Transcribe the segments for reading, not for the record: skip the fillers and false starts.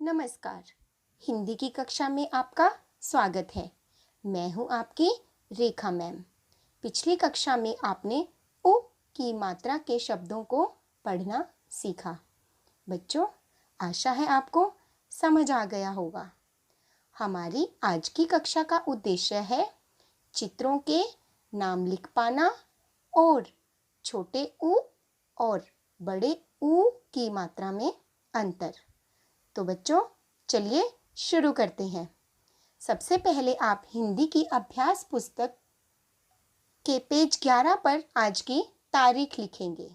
नमस्कार। हिंदी की कक्षा में आपका स्वागत है। मैं हूं आपकी रेखा मैम। पिछली कक्षा में आपने उ की मात्रा के शब्दों को पढ़ना सीखा। बच्चों, आशा है आपको समझ आ गया होगा। हमारी आज की कक्षा का उद्देश्य है चित्रों के नाम लिख पाना और छोटे उ और बड़े उ की मात्रा में अंतर। तो बच्चों, चलिए शुरू करते हैं। सबसे पहले आप हिंदी की अभ्यास पुस्तक के पेज 11 पर आज की तारीख लिखेंगे।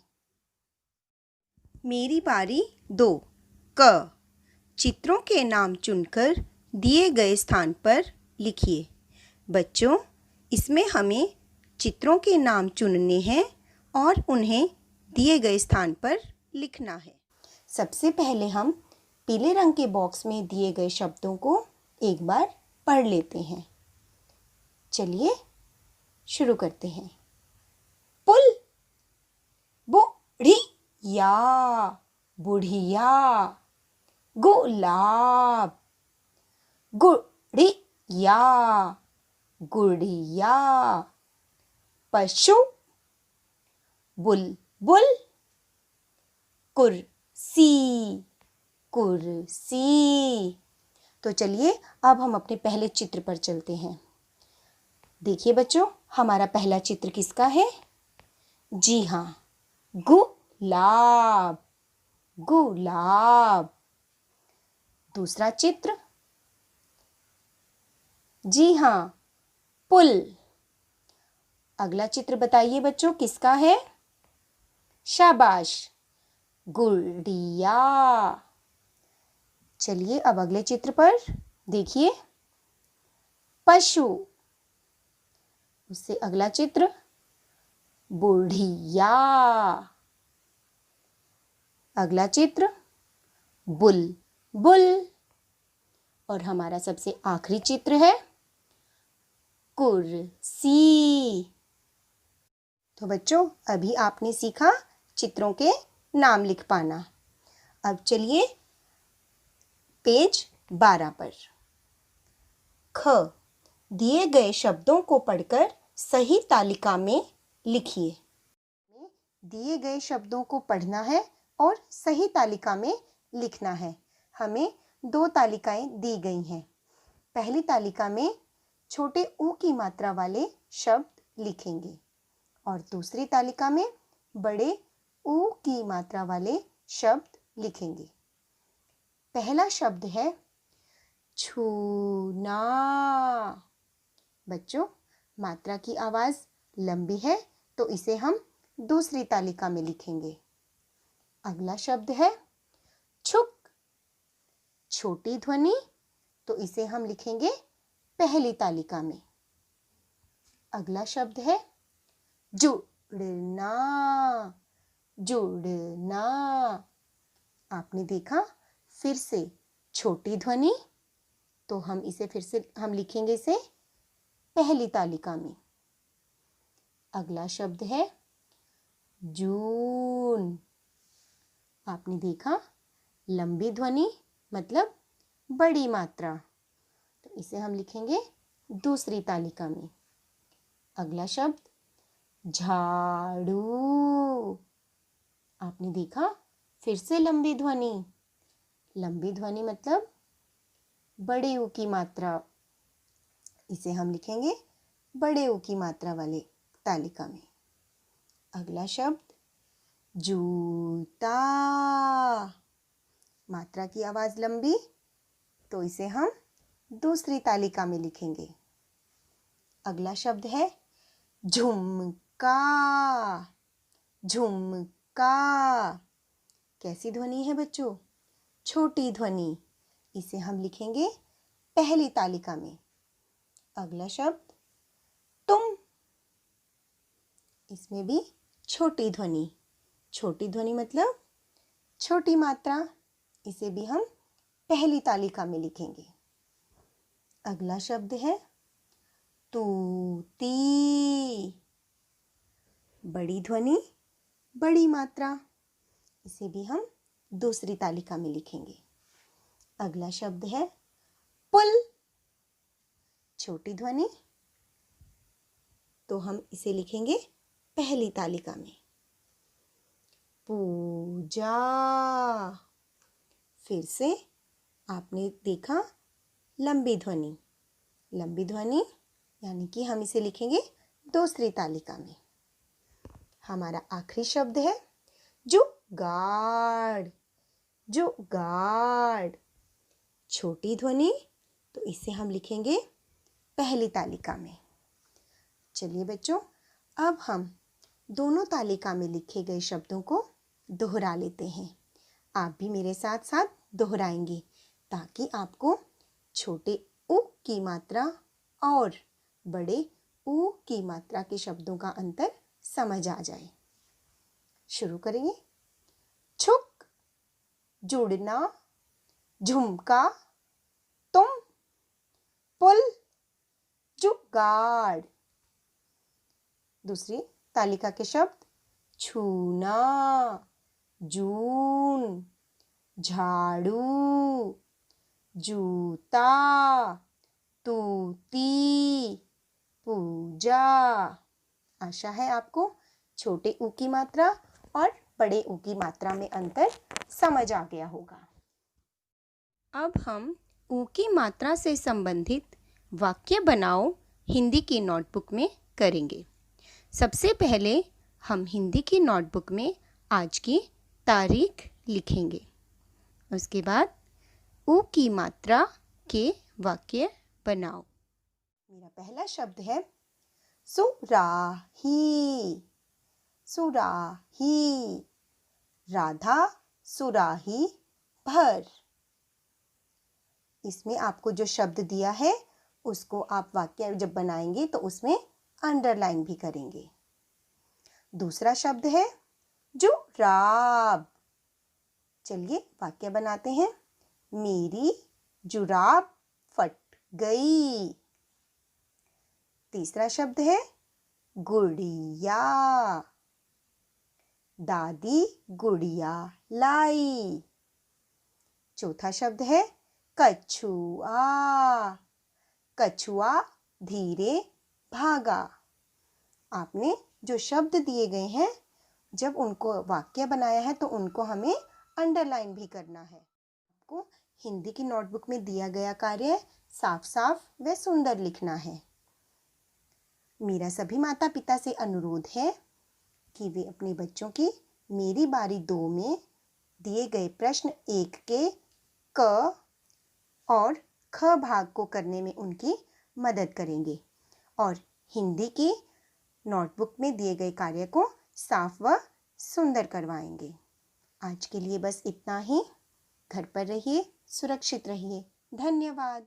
मेरी बारी 2 क। चित्रों के नाम चुनकर दिए गए स्थान पर लिखिए। बच्चों, इसमें हमें चित्रों के नाम चुनने हैं और उन्हें दिए गए स्थान पर लिखना है। सबसे पहले हम पीले रंग के बॉक्स में दिए गए शब्दों को एक बार पढ़ लेते हैं। चलिए शुरू करते हैं। पुल, बुढ़िया, बुढ़िया। गुलाब, गुड़िया, गुड़िया। पशु, बुलबुल। कुर्सी, कुर्सी। तो चलिए अब हम अपने पहले चित्र पर चलते हैं। देखिए बच्चों, हमारा पहला चित्र किसका है? जी हाँ, गुलाब, गुलाब। दूसरा चित्र, जी हाँ, पुल। अगला चित्र बताइए बच्चों, किसका है? शाबाश, गुड़िया। चलिए अब अगले चित्र पर देखिए, पशु। उससे अगला चित्र, बुढ़िया। अगला चित्र, बुलबुल। और हमारा सबसे आखिरी चित्र है कुर्सी। तो बच्चों, अभी आपने सीखा चित्रों के नाम लिख पाना। अब चलिए पेज 12 पर। ख। दिए गए शब्दों को पढ़कर सही तालिका में लिखिए। दिए गए शब्दों को पढ़ना है और सही तालिका में लिखना है। हमें 2 तालिकाएं दी गई हैं। पहली तालिका में छोटे ऊ की मात्रा वाले शब्द लिखेंगे और दूसरी तालिका में बड़े ऊ की मात्रा वाले शब्द लिखेंगे। पहला शब्द है छूना। बच्चों, मात्रा की आवाज लंबी है तो इसे हम दूसरी तालिका में लिखेंगे। अगला शब्द है छुक। छोटी ध्वनि, तो इसे हम लिखेंगे पहली तालिका में। अगला शब्द है जुड़ना, जुड़ना। आपने देखा, फिर से छोटी ध्वनि, तो हम इसे फिर से लिखेंगे इसे पहली तालिका में। अगला शब्द है जून। आपने देखा, लंबी ध्वनि मतलब बड़ी मात्रा, तो इसे हम लिखेंगे दूसरी तालिका में। अगला शब्द झाड़ू। आपने देखा, फिर से लंबी ध्वनि। लंबी ध्वनि मतलब बड़े ऊ की मात्रा, इसे हम लिखेंगे बड़े ऊ की मात्रा वाले तालिका में। अगला शब्द जूता। मात्रा की आवाज लंबी, तो इसे हम दूसरी तालिका में लिखेंगे। अगला शब्द है झुमका, झुमका। कैसी ध्वनि है बच्चों? छोटी ध्वनि, इसे हम लिखेंगे पहली तालिका में। अगला शब्द तुम। इसमें भी छोटी ध्वनि। छोटी ध्वनि मतलब छोटी मात्रा, इसे भी हम पहली तालिका में लिखेंगे। अगला शब्द है तूती। बड़ी ध्वनि, बड़ी मात्रा, इसे भी हम दूसरी तालिका में लिखेंगे। अगला शब्द है पुल। छोटी ध्वनि, तो हम इसे लिखेंगे पहली तालिका में। पूजा। फिर से आपने देखा लंबी ध्वनि। लंबी ध्वनि यानी कि हम इसे लिखेंगे दूसरी तालिका में। हमारा आखिरी शब्द है जुगाड़। जुगाड़। छोटी ध्वनि, तो इसे हम लिखेंगे पहली तालिका में। चलिए बच्चों, अब हम दोनों तालिका में लिखे गए शब्दों को दोहरा लेते हैं। आप भी मेरे साथ साथ दोहराएंगे ताकि आपको छोटे उ की मात्रा और बड़े उ की मात्रा के शब्दों का अंतर समझ आ जाए। शुरू करेंगे। छुक, जुड़ना, झुमका, तुम, पुल, जुगाड़। दूसरी तालिका के शब्द छूना, जून, झाड़ू, जूता, तूती, पूजा। आशा है आपको छोटे ऊ की मात्रा और बड़े ऊ की मात्रा में अंतर समझ आ गया होगा। अब हम ऊ की मात्रा से संबंधित वाक्य बनाओ हिंदी की नोटबुक में करेंगे। सबसे पहले हम हिंदी की नोटबुक में आज की तारीख लिखेंगे। उसके बाद ऊ की मात्रा के वाक्य बनाओ। मेरा पहला शब्द है सुराही। सुराही। राधा सुराही भर। इसमें आपको जो शब्द दिया है उसको आप वाक्य जब बनाएंगे तो उसमें अंडरलाइन भी करेंगे। दूसरा शब्द है जुराब। चलिए वाक्य बनाते हैं। मेरी जुराब फट गई। तीसरा शब्द है गुड़िया। दादी गुड़िया लाई। चौथा शब्द है कछुआ। कछुआ धीरे भागा। आपने जो शब्द दिए गए हैं जब उनको वाक्य बनाया है तो उनको हमें अंडरलाइन भी करना है। आपको हिंदी की नोटबुक में दिया गया कार्य साफ साफ व सुंदर लिखना है। मेरा सभी माता पिता से अनुरोध है कि वे अपने बच्चों की मेरी बारी 2 में दिए गए प्रश्न 1 के क और ख भाग को करने में उनकी मदद करेंगे और हिंदी की नोटबुक में दिए गए कार्य को साफ व सुंदर करवाएंगे। आज के लिए बस इतना ही। घर पर रहिए, सुरक्षित रहिए। धन्यवाद।